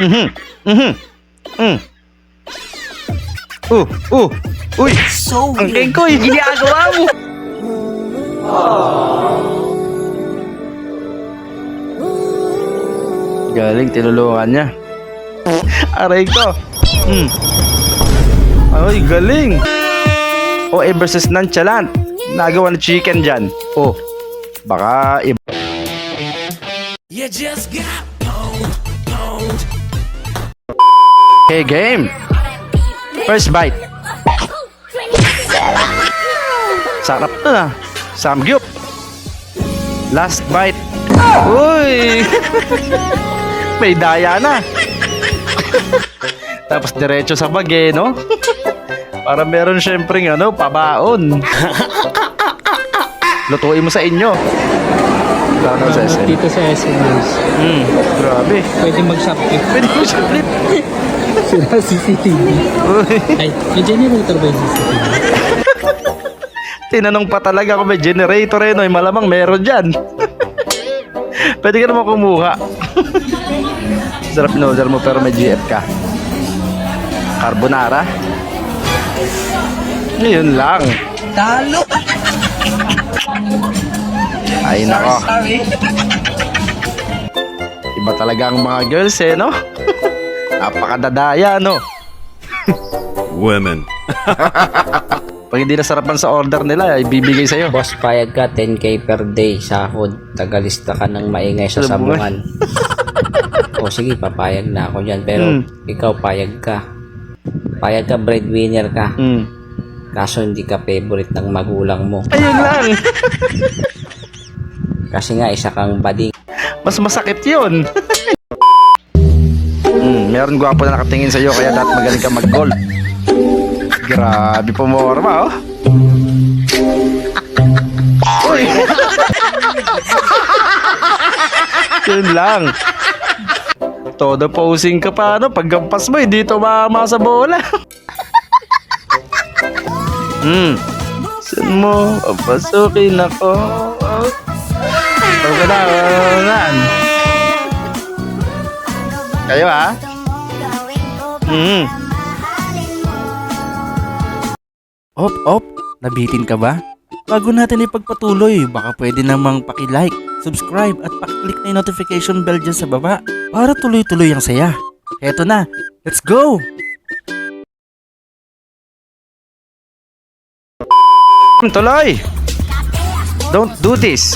Mhm. Mhm. Mm. Uy. So Ang kengkoy, ginagawa mo. Galing, tinulungan niya. Aray ko. Ay, galing. OA versus nonchalant. Nagawa ng chicken dyan. Oh, baka iba. You just got pwned. Okay, game. First bite. Sarap na. Samgyup. Last bite. Uy! May daya na. Tapos diretso sa bag no? Para meron syempre pabaon. Lutuin mo sa inyo. Plano sa SM. Dito sa SM News. Grabe. Pwede mag-shoplift. Pwede mo siya flip. Sila CCTV. Uy. Ay, may generator ba yung CCTV? Tinanong pa talaga kung may generator no? Malamang meron dyan. Pwede ka naman kumuha. Sarap in-order mo pero may GF ka. Carbonara. Ngayon lang. talo. Ay nako. Iba talaga ang mga girls no? Napakadadaya no? Women. Pag hindi nasarapan sa order nila, ibibigay sa'yo. Boss, payag ka 10k per day sahod. Tagalista ka ng maingay sa Alam mo sabungan. O sige, papayag na ako dyan. Pero ikaw payag ka. Payag ka, breadwinner ka. Kaso hindi ka favorite ng magulang mo. Ayun lang. Kasi nga isa kang bading. Mas masakit yun. Meron gwapo na nakatingin sa'yo kaya dapat magaling ka mag-gold. Grabe pumorma Uy. Yun lang. Todo posing ka pa paggampas mo hindi tumama sa bola. Saan mo papasukin ako? Okay na. Kayo Op, nabitin ka ba? Bago natin ipagpatuloy, baka pwede namang paki-like, subscribe at paki-click na yung notification bell dyan sa baba para tuloy-tuloy ang saya. Eto na, let's go! Tuloy! Don't do this!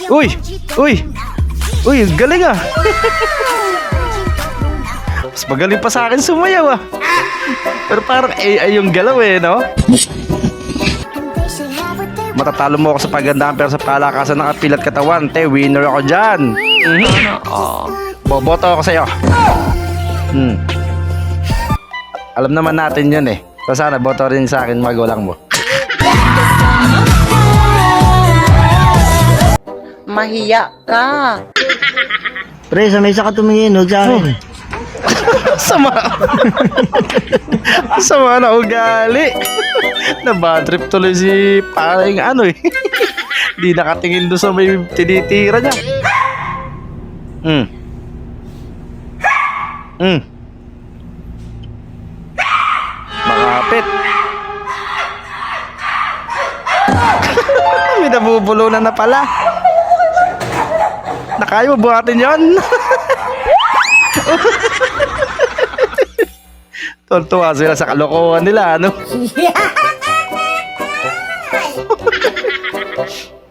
Uy, galing Mas magaling pa sa akin sumayaw Pero parang AI yung galaw no? Matatalo mo ako sa pagandahan pero sa palakasan ng apilat katawan, winner ako dyan. Boboto ako sa'yo. Alam naman natin yun So sana boto rin sa akin magulang mo. Mahiya ka. Pre, sa mesa ka tumingin, huwag sa akin. Sama. Sama na ugali. Nabadrip tuloy si paring Di nakatingin doon sa may tinitira niya. Makapit. May nabubulunan na pala. Nakaya mo buhatin yon. Tuntua sila sa kalokohan nila,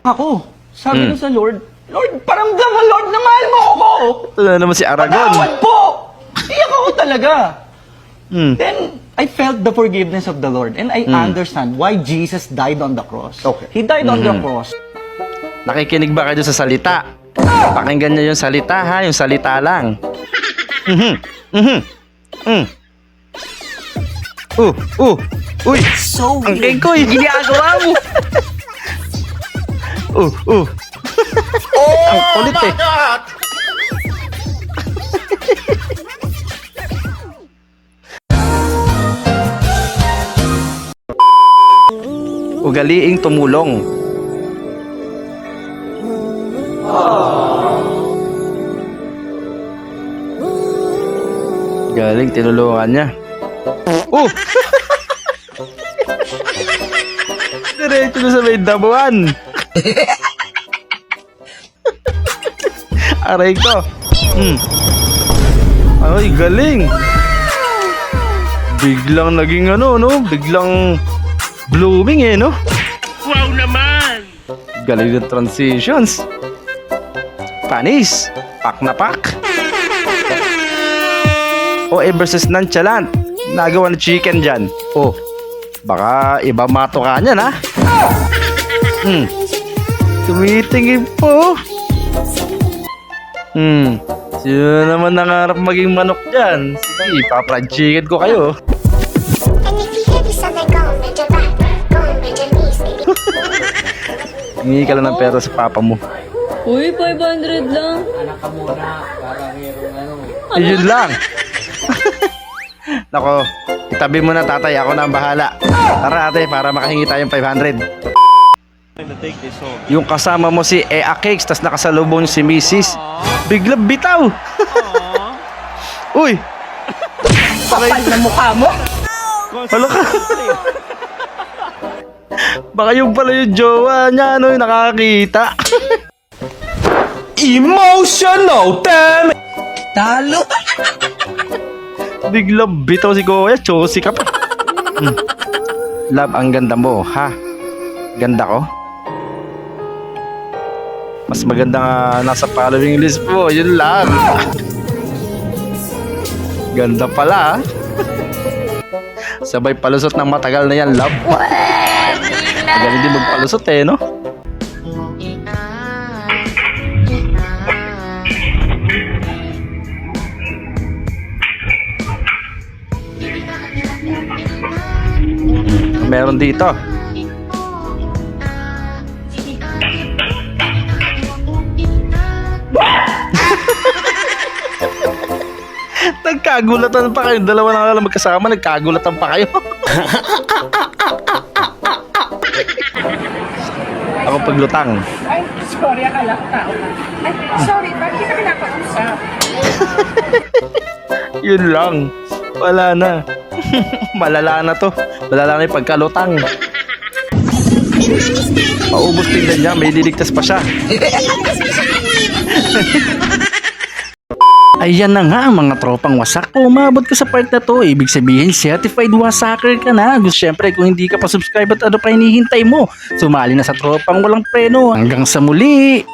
Ako, sabi ko sa Lord, Lord, paramdam mo, Lord, na mahal mo ako. Ito naman si Aragon. Patawad po. Iyak ako talaga. Then, I felt the forgiveness of the Lord and I understand why Jesus died on the cross. Okay. He died on the cross. Nakikinig ba kayo sa salita? Pakinggan niyo yung salita yung salita lang. Uy! So Ang kengkoy, ginagawa mo! Ang kulit Ugaliing tumulong. Galing, tinulungan niya. Oh! Diretso na sa may damuhan. Aray ko. Ay, galing. Biglang naging ano, no? Biglang blooming eh, no? Wow naman! Galing ng transitions. Panis. Pak na pak. OA versus nonchalant. Nagawa ng chicken dyan. Oh, baka iba matoka niyan, ha? Tumitingin po. Sino naman nangarap maging manok dyan? Sige, ipaprad chicken ko kayo. Hingi ka lang ng pera sa papa mo. Uy, 500 lang. Yun lang. Nako, itabi mo na tatay, ako na ang bahala. Tara ate, para makahingi tayong 500. Yung kasama mo si Ea Cakes, tas nakasalubong si Mrs. Biglang bitaw. Uy! Kapal na mukha mo. Hala ka. Baka yung pala yung jowa niya, ano, yung nakakita. Emotional, damn it! Talo. Biglang bitaw si Kuya, chosi ka pa. Love, ang ganda mo, ha? Ganda ko? Mas maganda nga nasa following list mo, yun lang. Ganda pala, ha? Sabay palusot ng matagal na yan, love. Magaling din magpalusot eh, no? Meron dito. Nagkagulatan pa kayo. Dalawa na lang magkasama. Nagkagulatan pa kayo. Ako paglutang. Ay, sorry, akala ko tao ka. Ay, sorry, bakit kita pinakausap? Yun lang. Wala na. Malala na to. Malala na yung pagkalutang. Paubos tingnan niya. May liligtas pa siya. Ayan na nga mga tropang wasak. Kung umabot ka sa part na to, ibig sabihin certified wasaker ka na. Gusto syempre kung hindi ka pa subscribe at ano pa hinihintay mo, sumali na sa tropang walang preno. Hanggang sa muli.